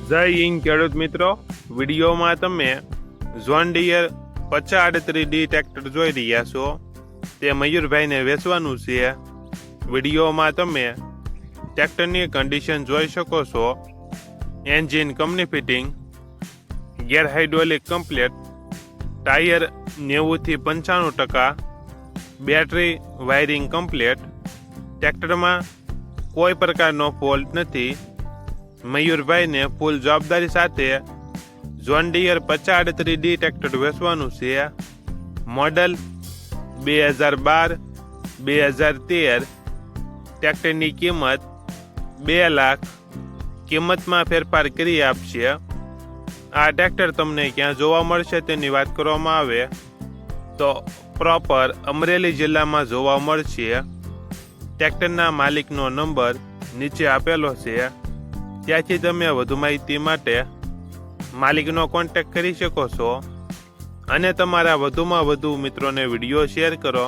જય હિન્દ ખેડૂત મિત્રો, વિડીયોમાં તમે જોન ડીયર 5038D ટ્રેક્ટર જોઈ રહ્યા છો. તે મયુરભાઈને વેચવાનું છે. વિડીયોમાં તમે ટ્રેક્ટરની કન્ડિશન જોઈ શકો છો. Engine company fitting, gear hydraulic complete, tyre 90 થી 95%, બેટરી વાયરિંગ કમ્પ્લેટ. ટ્રેક્ટરમાં કોઈ પ્રકારનો ફોલ્ટ નથી. મયુરભાઈને ફૂલ જવાબદારી સાથે જોન ડીયર 5038D ટ્રેક્ટર વેચવાનું છે. મોડલ 2012-2013. ટ્રેક્ટરની કિંમત 2 લાખ. કિંમતમાં ફેરફાર કરી આપશે. આ ટ્રેક્ટર તમને ક્યાં જોવા મળશે તેની વાત કરવામાં આવે તો પ્રોપર અમરેલી જિલ્લામાં જોવા મળશે. ટ્રેક્ટરના માલિકનો નંબર નીચે આપેલો છે. ત્યાંથી તમે વધુ માહિતી માટે માલિકનો કોન્ટેક્ટ કરી શકો છો અને તમારા વધુમાં વધુ મિત્રોને વિડીયો શેર કરો.